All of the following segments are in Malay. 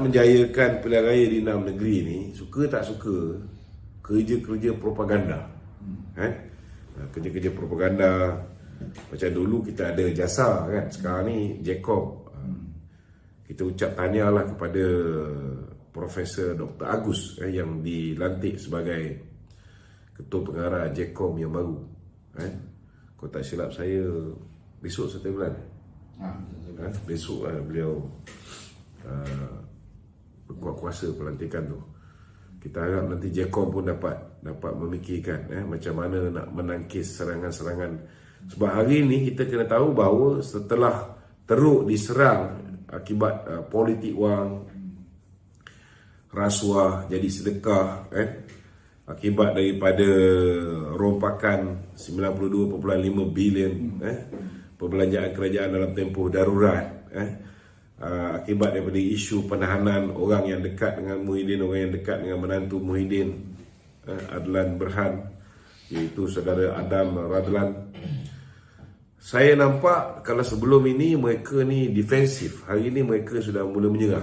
menjayakan pilihan raya di 6 negeri ni, suka tak suka, kerja-kerja propaganda. Kerja-kerja propaganda. Macam dulu kita ada Jasa kan, sekarang ni Jacom. Kita ucap tahniah lah kepada Profesor Dr. Agus yang dilantik sebagai Ketua Pengarah Jacom yang baru. Kalau tak silap saya, besok 1 bulan. Besok lah beliau berkuat kuasa pelantikan tu. Kita harap nanti Jacom pun dapat memikirkan macam mana nak menangkis serangan-serangan. Sebab hari ni kita kena tahu bahawa setelah teruk diserang akibat politik wang, rasuah jadi sedekah, akibat daripada rompakan 92.5 bilion perbelanjaan kerajaan dalam tempoh darurat, akibat daripada isu penahanan orang yang dekat dengan Muhyiddin, orang yang dekat dengan menantu Muhyiddin, Adlan Berhan, iaitu saudara Adam Radlan. Saya nampak kalau sebelum ini mereka ni defensif, hari ini mereka sudah mula menyerah.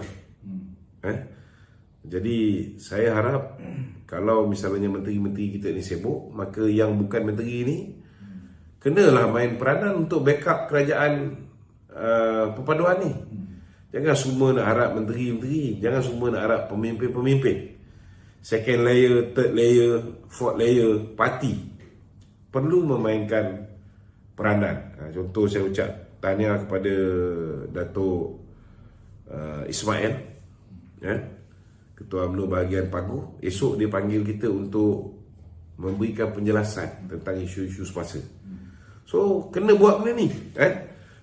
Jadi saya harap kalau misalnya menteri-menteri kita ni sibuk, maka yang bukan menteri ni kenalah main peranan untuk backup kerajaan perpaduan ni. Jangan semua nak harap menteri-menteri, jangan semua nak harap pemimpin-pemimpin. Second layer, third layer, fourth layer, parti perlu memainkan peranan. Contoh saya ucap tahniah kepada Datuk Ismail, Ketua UMNO bahagian Paguh. Esok dia panggil kita untuk memberikan penjelasan tentang isu-isu semasa. So kena buat benda ni.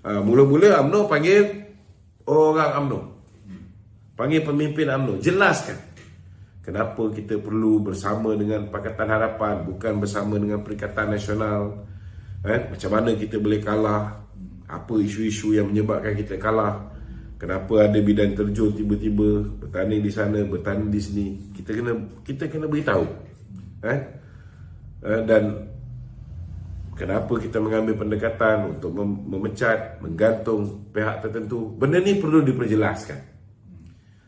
Mula-mula UMNO panggil orang UMNO, panggil pemimpin UMNO, jelaskan kenapa kita perlu bersama dengan Pakatan Harapan, bukan bersama dengan Perikatan Nasional. Macam mana kita boleh kalah, apa isu-isu yang menyebabkan kita kalah, kenapa ada bidan terjun tiba-tiba bertanding di sana, bertanding di sini. Kita kena beritahu, dan kenapa kita mengambil pendekatan untuk memecat, menggantung pihak tertentu. Benda ni perlu diperjelaskan.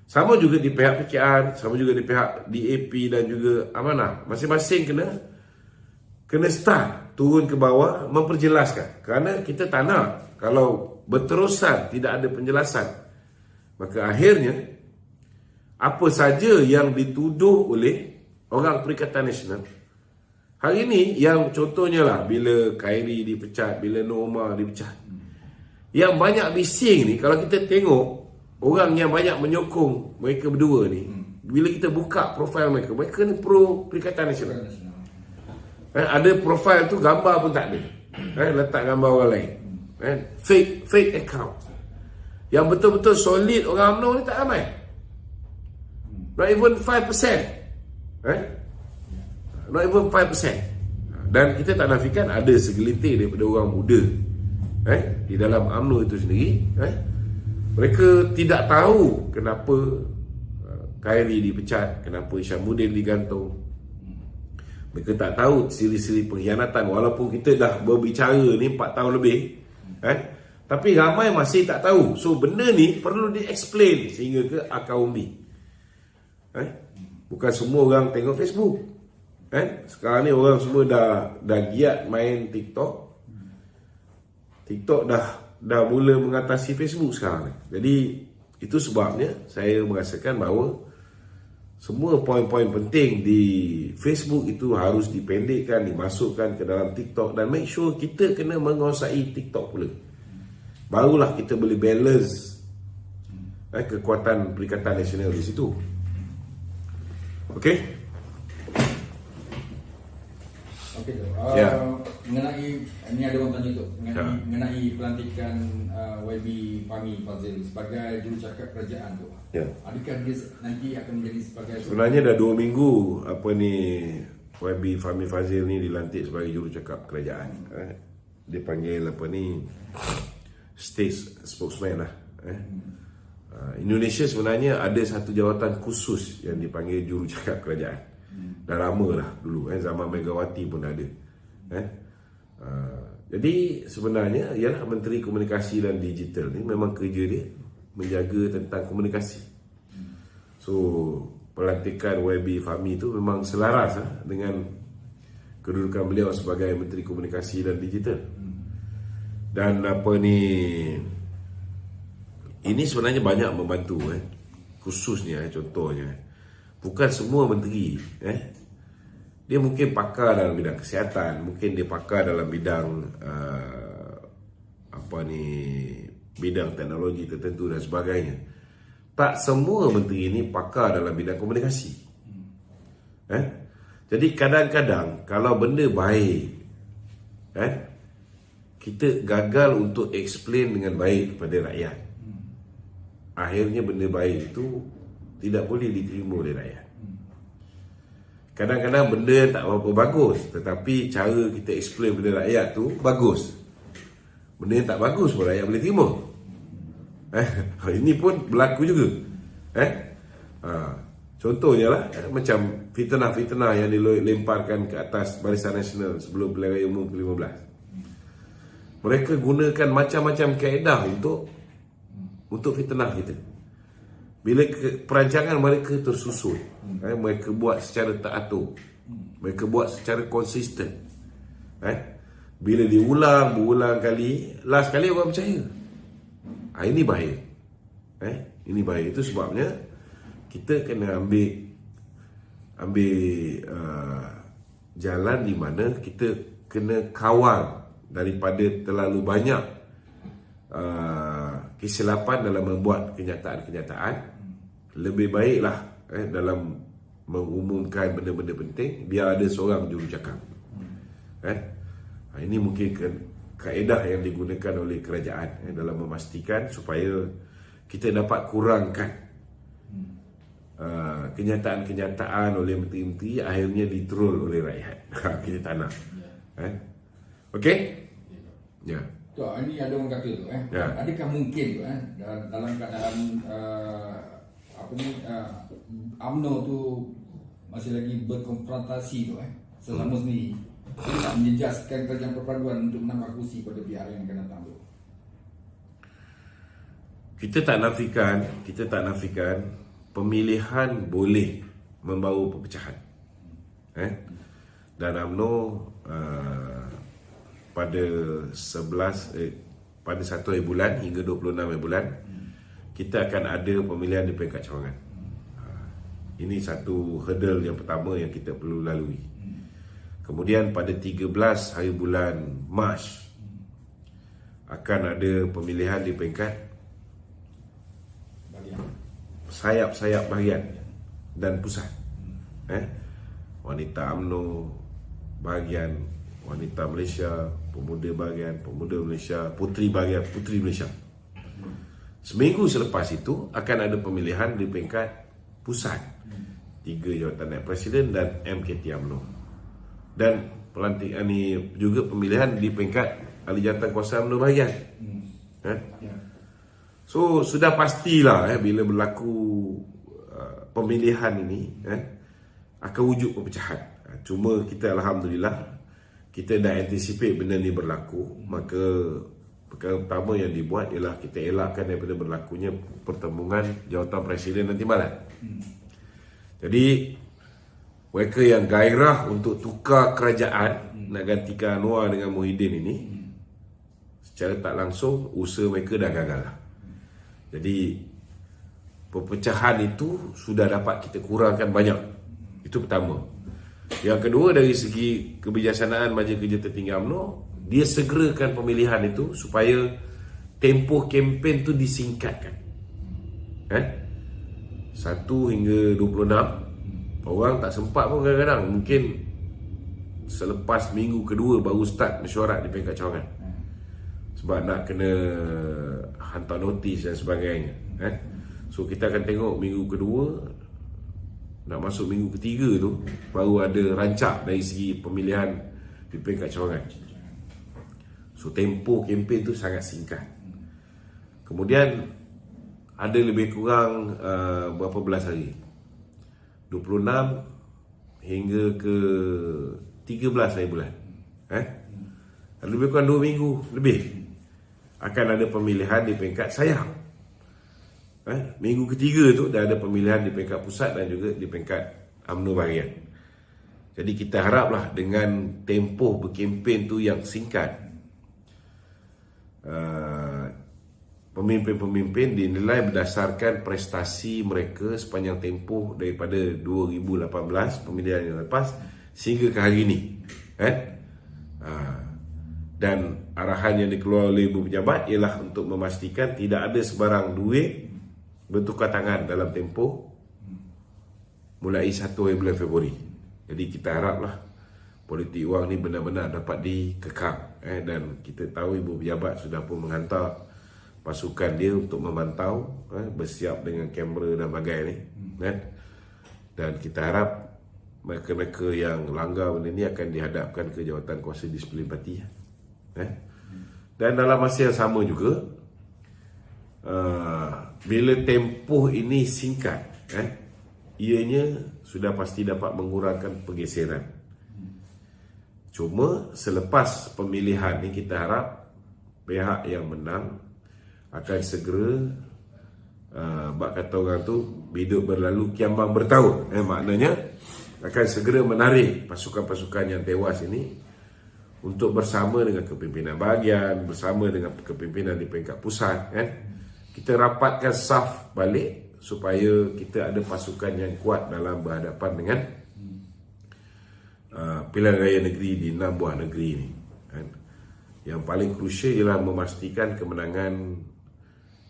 Sama juga di pihak PKR, sama juga di pihak DAP dan juga Amanah. Masing-masing kena start turun ke bawah memperjelaskan. Kerana kita tak nak kalau berterusan tidak ada penjelasan, maka akhirnya apa saja yang dituduh oleh orang Perikatan Nasional hari ini, yang contohnya lah bila Khairi dipecat, bila Norma dipecat, yang banyak bising ni, kalau kita tengok orang yang banyak menyokong mereka berdua ni, bila kita buka profil mereka ni pro Perikatan Nasional. Ada profil tu gambar pun tak ada, letak gambar orang lain, fake account. Yang betul-betul solid orang UMNO ni tak ramai, not even 5%, not even 5%. Dan kita tak nafikan ada segelintir daripada orang muda di dalam UMNO itu sendiri, mereka tidak tahu kenapa Khairi dipecat, kenapa Isyamuddin digantung. Mereka tak tahu siri-siri pengkhianatan. Walaupun kita dah berbicara ni 4 tahun lebih, tapi ramai masih tak tahu. So benda ni perlu di-explain sehingga ke akar umbi. Bukan semua orang tengok Facebook. Sekarang ni orang semua dah giat main TikTok. TikTok dah mula mengatasi Facebook sekarang ni. Jadi itu sebabnya saya merasakan bahawa semua poin-poin penting di Facebook itu harus dipendekkan, dimasukkan ke dalam TikTok, dan make sure kita kena menguasai TikTok pula. Barulah kita boleh balance kekuatan Perikatan Nasional di situ. Okey? Okey tu. Mengenai ini ada orang tanya tu mengenai pelantikan YB Fahmi Fadzil sebagai jurucakap kerajaan tu. Adakah dia nanti akan menjadi sebagai, sebenarnya dah 2 minggu YB Fahmi Fadzil ni dilantik sebagai jurucakap kerajaan. Dia panggil state spokesman lah. Indonesia sebenarnya ada satu jawatan khusus yang dipanggil jurucakap kerajaan. Dah lama lah dulu, zaman Megawati pun ada. Jadi sebenarnya ialah Menteri Komunikasi dan Digital ni memang kerja dia menjaga tentang komunikasi. So pelantikan YB Fahmi itu memang selaras dengan kedudukan beliau sebagai Menteri Komunikasi dan Digital. Dan ini sebenarnya banyak membantu, khususnya contohnya bukan semua menteri, dia mungkin pakar dalam bidang kesihatan, mungkin dia pakar dalam bidang bidang teknologi tertentu dan sebagainya. Tak semua menteri ini pakar dalam bidang komunikasi. Jadi kadang-kadang kalau benda baik, kita gagal untuk explain dengan baik kepada rakyat. Akhirnya benda baik itu tidak boleh diterima oleh rakyat. Kadang-kadang benda tak berapa bagus, tetapi cara kita explain kepada rakyat tu bagus. Benda yang tak bagus pun rakyat boleh terima. Ini pun berlaku juga. Contohnya lah, macam fitnah-fitnah yang dilemparkan ke atas Barisan Nasional sebelum Pilihan Raya Umum ke-15. Mereka gunakan macam-macam kaedah untuk fitnah kita. Bila perancangan mereka tersusun, mereka buat secara teratur, mereka buat secara konsisten. Bila diulang berulang kali, last kali orang percaya. Ini bahaya. Ini bahaya. Itu sebabnya kita kena ambil jalan di mana kita kena kawal daripada terlalu banyak kesilapan dalam membuat kenyataan-kenyataan. Lebih baiklah dalam mengumumkan benda-benda penting, biar ada seorang jurucakap. Ini mungkin kaedah yang digunakan oleh kerajaan dalam memastikan supaya kita dapat kurangkan kenyataan-kenyataan oleh menteri-menteri akhirnya diterol oleh rakyat. Kita tak nak. Okey? Ya. Tu, ini ada orang kata tu, adakah mungkin tu, dalam keadaan UMNO tu masih lagi berkonfrontasi tu, sesama sendiri, dia tak menjejaskan kerajaan perpaduan untuk menambah kursi pada pihak yang akan datang tu? Kita tak nafikan pemilihan boleh membawa perpecahan. Dan UMNO pada 1 hari bulan hingga 26 hari bulan kita akan ada pemilihan di peringkat cawangan. Ini satu hurdle yang pertama yang kita perlu lalui. Kemudian pada 13 hari bulan Mac akan ada pemilihan di peringkat sayap-sayap bahagian dan pusat. Wanita UMNO bahagian, wanita Malaysia, pemuda bahagian pemuda Malaysia, puteri bahagian puteri Malaysia. Seminggu selepas itu akan ada pemilihan di peringkat pusat, 3 jawatan naib presiden dan MKT UMNO. Dan pelantikan ini juga pemilihan di peringkat ahli jawatan kuasa UMNO bahagian. So sudah pastilah bila berlaku pemilihan ini akan wujud perpecahan. Cuma kita alhamdulillah kita dah anticipate benda ni berlaku, maka perkara pertama yang dibuat ialah kita elakkan daripada berlakunya pertembungan jawatan presiden dan timbalan. Jadi mereka yang gairah untuk tukar kerajaan nak gantikan Anwar dengan Muhyiddin ini, secara tak langsung usaha mereka dah gagal lah. Jadi perpecahan itu sudah dapat kita kurangkan banyak. Itu pertama. Yang kedua, dari segi kebijaksanaan Majlis Kerja Tertinggi UMNO, dia segerakan pemilihan itu supaya tempoh kempen tu disingkatkan. 1 hingga 26. Orang tak sempat pun kadang-kadang, mungkin selepas minggu kedua baru start mesyuarat di peringkat cawangan. Sebab nak kena hantar notis dan sebagainya. So kita akan tengok minggu kedua, nak masuk minggu ketiga tu baru ada rancak dari segi pemilihan di peringkat cawangan. So tempoh kempen tu sangat singkat. Kemudian ada lebih kurang berapa belas hari, 26 hingga ke 13 hari bulan, lebih kurang 2 minggu lebih akan ada pemilihan di peringkat sayap. Minggu ketiga tu dah ada pemilihan di peringkat pusat dan juga di peringkat UMNO bahagian. Jadi kita haraplah dengan tempoh berkempen tu yang singkat, pemimpin-pemimpin dinilai berdasarkan prestasi mereka sepanjang tempoh daripada 2018 pemilihan yang lepas sehingga ke hari ini, dan arahan yang dikeluarkan oleh ibu pejabat ialah untuk memastikan tidak ada sebarang duit bertukar tangan dalam tempoh mulai 1 bulan Februari. Jadi kita haraplah politik wang ni benar-benar dapat dikekang, dan kita tahu ibu pejabat sudah pun menghantar pasukan dia untuk memantau, bersiap dengan kamera dan bagai ni, dan kita harap mereka-mereka yang langgar benda ni akan dihadapkan ke jawatan kuasa disiplin parti. Dan dalam masa yang sama juga, bila tempoh ini singkat, ianya sudah pasti dapat mengurangkan pergeseran. Cuma selepas pemilihan ni kita harap pihak yang menang akan segera, bak kata orang tu, biduk berlalu kiambang bertahun, maknanya akan segera menarik pasukan-pasukan yang tewas ini untuk bersama dengan kepimpinan bahagian, bersama dengan kepimpinan di peringkat pusat, kita rapatkan saf balik supaya kita ada pasukan yang kuat dalam berhadapan dengan pilihan raya negeri di 6 buah negeri ini. Yang paling krusial ialah memastikan kemenangan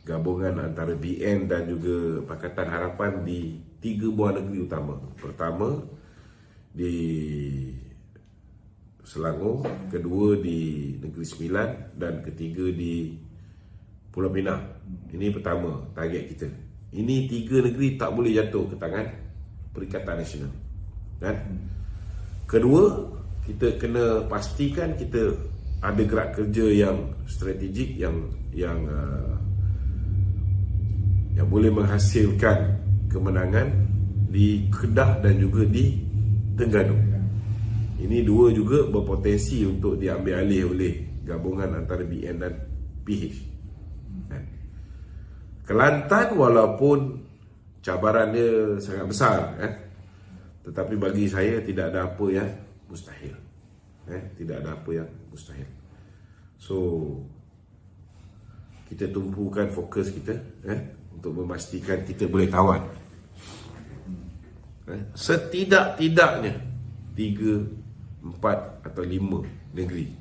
gabungan antara BN dan juga Pakatan Harapan di 3 buah negeri utama. Pertama di Selangor, kedua di Negeri Sembilan, dan ketiga di Pulau Pinang. Ini pertama target kita. Ini 3 negeri tak boleh jatuh ke tangan Perikatan Nasional. Kedua, kita kena pastikan kita ada gerak kerja yang strategik yang boleh menghasilkan kemenangan di Kedah dan juga di Terengganu. Ini dua juga berpotensi untuk diambil alih oleh gabungan antara BN dan PH. Kelantan walaupun cabaran dia sangat besar, tetapi bagi saya tidak ada apa yang mustahil. Tidak ada apa yang mustahil. So kita tumpukan fokus kita untuk memastikan kita boleh tawan. Setidak-tidaknya 3, 4 atau 5 negeri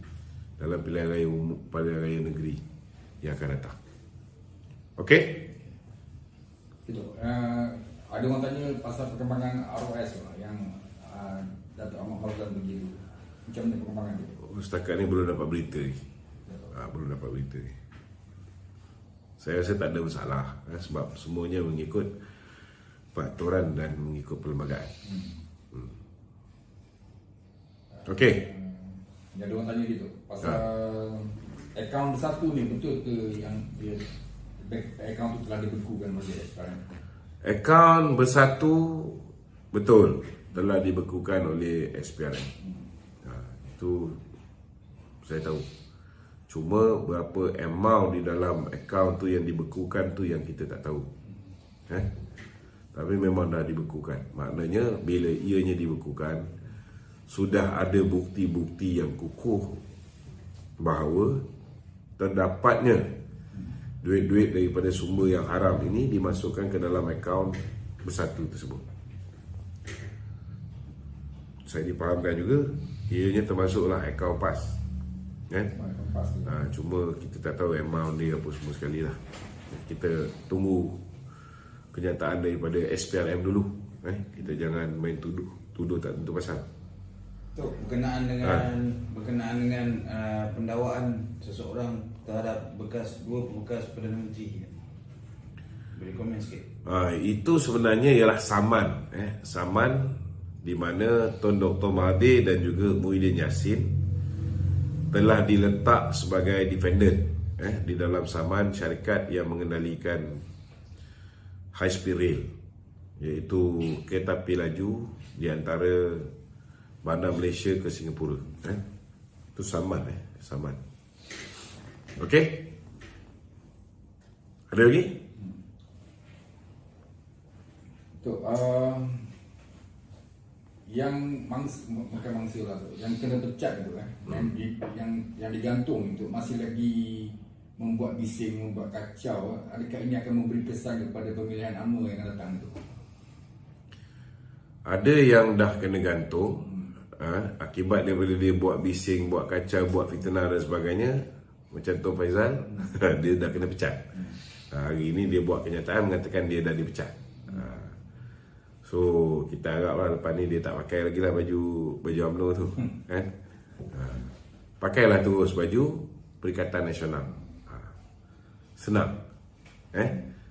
dalam pilihan raya negeri yang akan datang. Okey? Itu. Ada orang tanya pasal perkembangan ROS yang Datuk Ahmad Fazal begitu. Macam mana perkembangan dia? Setakat ni belum dapat berita lagi. Belum dapat berita lagi. Saya rasa tak ada masalah, sebab semuanya mengikut peraturan dan mengikut perlembagaan. Okey. Ada orang tanya gitu pasal akaun bersatu ni, betul ke yang dia akaun tu telah dibekukan oleh sekarang? Akaun bersatu betul telah dibekukan oleh SPRM. Itu saya tahu. Cuma berapa amount di dalam akaun tu yang dibekukan tu yang kita tak tahu. Tapi memang dah dibekukan. Maknanya bila ianya dibekukan, sudah ada bukti-bukti yang kukuh bahawa terdapatnya duit-duit daripada sumber yang haram ini dimasukkan ke dalam akaun bersatu tersebut. Saya dipahamkan juga ianya termasuklah akaun PAS, cuma kita tak tahu amount dia apa semua sekali lah. Kita tunggu kenyataan daripada SPRM dulu. Kita jangan main tuduh tak tentu pasal. Berkenaan dengan pendakwaan seseorang terhadap dua bekas Perdana Menteri, boleh komen sikit? Itu sebenarnya ialah saman, saman di mana Tun Dr. Mahathir dan juga Muhyiddin Yassin telah diletak sebagai defendant di dalam saman syarikat yang mengendalikan high speed rail, iaitu kereta api laju di antara bandar Malaysia ke Singapura. Itu saman. Saman. Okey? Ada lagi? Tok, yang bukan mangsa lah tu, yang kena pecat tu kan, yang digantung itu masih lagi membuat bising, membuat kacau. Adakah ini akan memberi kesan kepada pemilihan UMNO yang akan datang tu? Ada yang dah kena gantung akibat daripada dia buat bising, buat kacau, buat fitnah dan sebagainya. Macam Tuan Faizal, dia dah kena pecat. Hari ini dia buat kenyataan mengatakan dia dah dipecat. So kita haraplah lepas ni dia tak pakai lagi lah baju UMNO tu kan. Pakailah terus baju Perikatan Nasional. Senang.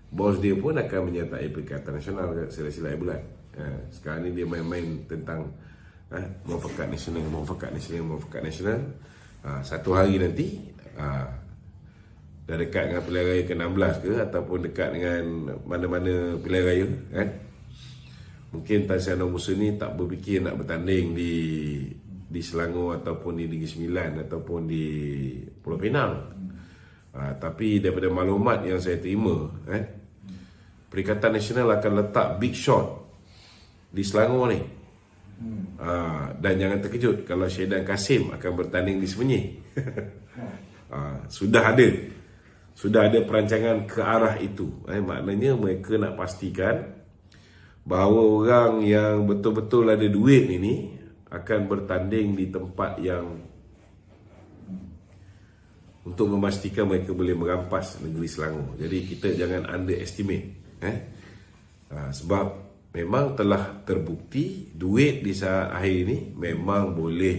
Bos dia pun akan menyertai Perikatan Nasional sila-sila bulan. Sekarang ni dia main-main tentang Muafakat Nasional. Satu hari nanti dah dekat dengan pilihan raya ke-16 ke, ataupun dekat dengan mana-mana pilihan raya kan. Mungkin Tan Sri Anwar Musa ni tak berfikir nak bertanding di Selangor ataupun di Negeri Sembilan ataupun di Pulau Pinang. Tapi daripada maklumat yang saya terima, Perikatan Nasional akan letak big shot di Selangor ni. Dan jangan terkejut kalau Syedan Kasim akan bertanding di Semenyih. Sudah ada perancangan ke arah itu. Maknanya mereka nak pastikan bahawa orang yang betul-betul ada duit ini akan bertanding di tempat yang untuk memastikan mereka boleh merampas negeri Selangor. Jadi kita jangan underestimate. Sebab memang telah terbukti duit di saat akhir ini memang boleh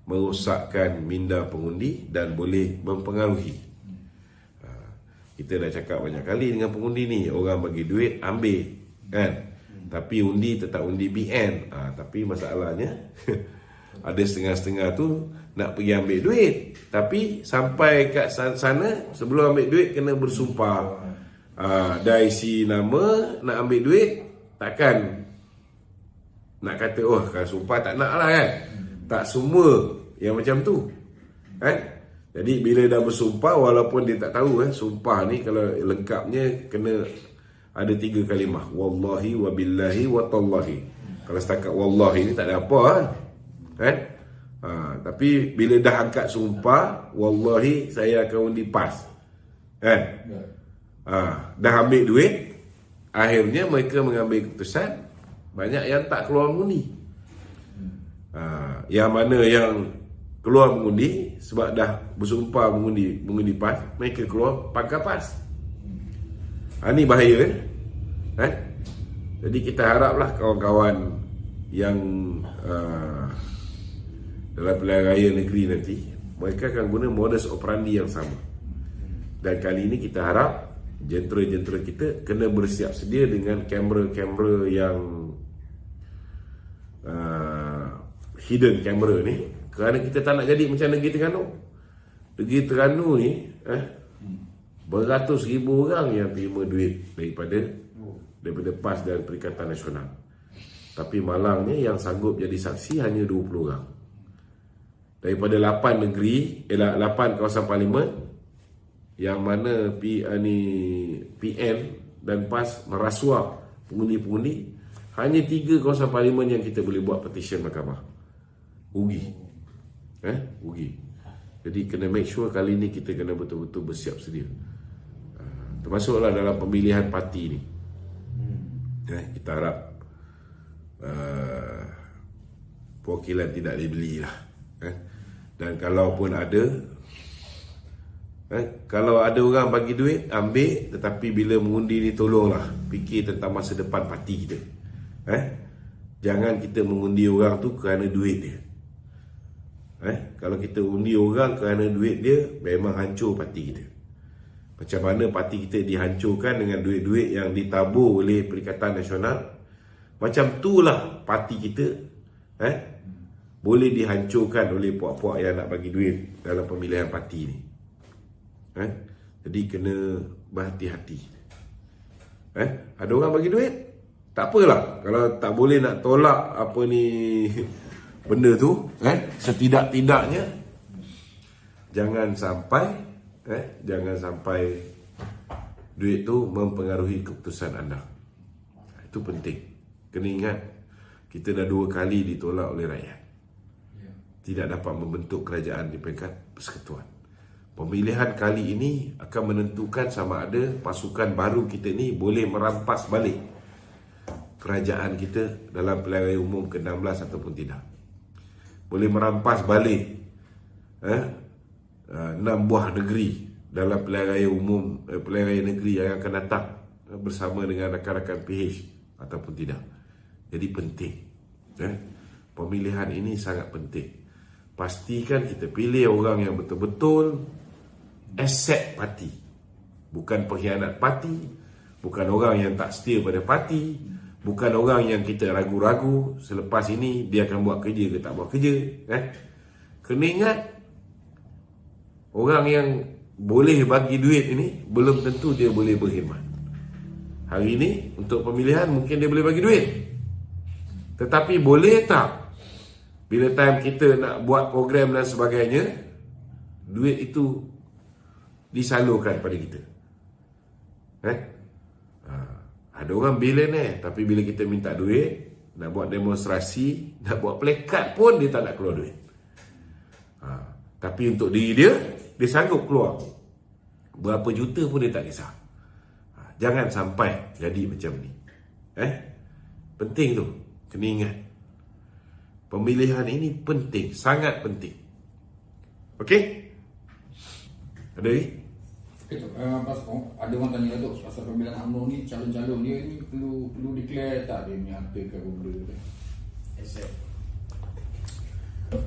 merosakkan minda pengundi dan boleh mempengaruhi. Kita dah cakap banyak kali dengan pengundi ni, orang bagi duit ambil kan, tapi undi tetap undi BN. Tapi masalahnya ada setengah-setengah tu nak pergi ambil duit, tapi sampai kat sana sebelum ambil duit kena bersumpah. Dah isi nama nak ambil duit, takkan nak kata kalau sumpah tak nak lah kan. Tak semua yang macam tu kan. Jadi bila dah bersumpah, walaupun dia tak tahu sumpah ni kalau lengkapnya kena ada 3 kalimah, wallahi wa billahi wa tallahi. Kalau setakat wallahi ni tak ada apa kan. Tapi bila dah angkat sumpah, wallahi saya akan undi PAS kan. Dah ambil duit, akhirnya mereka mengambil keputusan, banyak yang tak keluar mengundi. Yang mana yang keluar mengundi sebab dah bersumpah mengundi PAS, mereka keluar pangkal PAS. Ini bahaya kan. Jadi kita haraplah kawan-kawan yang dalam pilihan raya negeri nanti, mereka akan guna modus operandi yang sama. Dan kali ini kita harap jentera-jentera kita kena bersiap sedia dengan kamera-kamera yang hidden kamera ni, kerana kita tak nak jadi macam Negeri Terengganu. Negeri Terengganu ni beratus ribu orang yang terima duit daripada PAS dan Perikatan Nasional. Tapi malangnya yang sanggup jadi saksi hanya 20 orang. Daripada 8 negeri, 8 kawasan parlimen, yang mana PN dan PAS merasuah pengundi-pengundi, hanya 3 kawasan parlimen yang kita boleh buat petition mahkamah. Rugi. Rugi. Jadi kena make sure kali ni kita kena betul-betul bersiap sedia. Termasuklah dalam pemilihan parti ni. Kita harap perwakilan tidak dibeli lah. Dan kalau pun ada, kalau ada orang bagi duit, ambil. Tetapi bila mengundi ni, tolonglah fikir tentang masa depan parti kita. Jangan kita mengundi orang tu kerana duit dia. Kalau kita undi orang kerana duit dia, memang hancur parti kita. Macam mana parti kita dihancurkan dengan duit-duit yang ditabur oleh Perikatan Nasional, macam itulah parti kita boleh dihancurkan oleh puak-puak yang nak bagi duit dalam pemilihan parti ni. Jadi kena berhati-hati. Ada orang bagi duit, tak apalah. Kalau tak boleh nak tolak apa ni benda tu, setidak-tidaknya jangan sampai duit tu mempengaruhi keputusan anda. Itu penting. Kena ingat, kita dah 2 kali ditolak oleh rakyat. Tidak dapat membentuk kerajaan di peringkat persekutuan. Pemilihan kali ini akan menentukan sama ada pasukan baru kita ni boleh merampas balik kerajaan kita dalam pilihan raya umum ke-16 ataupun tidak. Boleh merampas balik 6 buah negeri dalam pilihan raya umum, pilihan raya negeri yang akan datang bersama dengan rakan-rakan PH ataupun tidak. Jadi penting. Pemilihan ini sangat penting. Pastikan kita pilih orang yang betul-betul aset parti. Bukan pengkhianat parti, bukan orang yang tak setia pada parti, bukan orang yang kita ragu-ragu selepas ini dia akan buat kerja ke tak buat kerja. Kena ingat, orang yang boleh bagi duit ini belum tentu dia boleh berkhidmat. Hari ini untuk pemilihan mungkin dia boleh bagi duit, tetapi boleh tak bila time kita nak buat program dan sebagainya, duit itu disalurkan pada kita? Ada orang billionaire, tapi bila kita minta duit, nak buat demonstrasi, nak buat plakat pun dia tak nak keluar duit. Tapi untuk diri dia, dia sanggup keluar berapa juta pun dia tak kisah. Jangan sampai jadi macam ni. Penting tu, kena ingat. Pemilihan ini penting, sangat penting. Okey? Ada lagi? Okay, ada orang tanya tu pasal pemilihan UMNO ni, calon-calon dia ni perlu declare tak dia punya harta ke apa benda tu? Aset.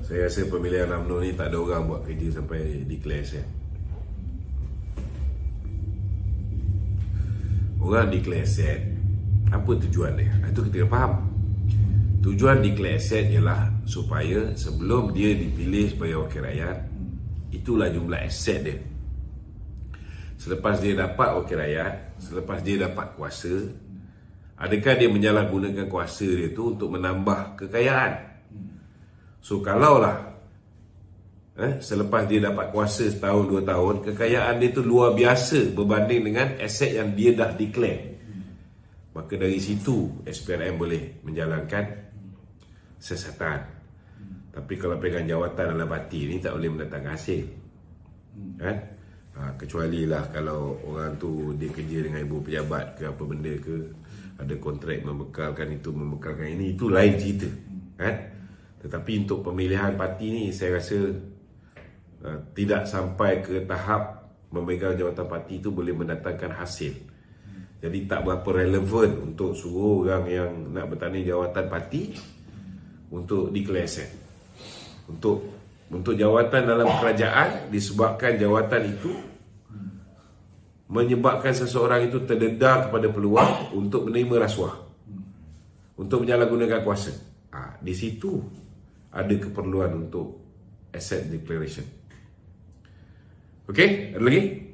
Saya rasa pemilihan UMNO ni tak ada orang buat kerja sampai declare aset. Orang declare aset, apa tujuan dia? Itu kita kena faham. Tujuan declare aset ialah supaya sebelum dia dipilih sebagai wakil rakyat, itulah jumlah aset dia. Selepas dia dapat wakil rakyat, selepas dia dapat kuasa, adakah dia menyalahgunakan kuasa dia tu untuk menambah kekayaan? So kalaulah selepas dia dapat kuasa setahun 2 tahun, kekayaan dia tu luar biasa berbanding dengan aset yang dia dah declare, maka dari situ SPRM boleh menjalankan siasatan. Tapi kalau pegang jawatan dalam parti ni tak boleh mendatangkan hasil. Kecuali lah kalau orang tu dia kerja dengan ibu pejabat ke apa benda ke, ada kontrak membekalkan itu, membekalkan ini, itu lain cerita. Tetapi untuk pemilihan parti ni saya rasa tidak sampai ke tahap memegang jawatan parti itu boleh mendatangkan hasil. Jadi tak berapa relevan untuk suruh orang yang nak bertanding jawatan parti untuk declare aset. Untuk jawatan dalam kerajaan, disebabkan jawatan itu menyebabkan seseorang itu terdedah kepada peluang untuk menerima rasuah, untuk menyalahgunakan kuasa. Di situ ada keperluan untuk asset declaration. Okey, ada lagi?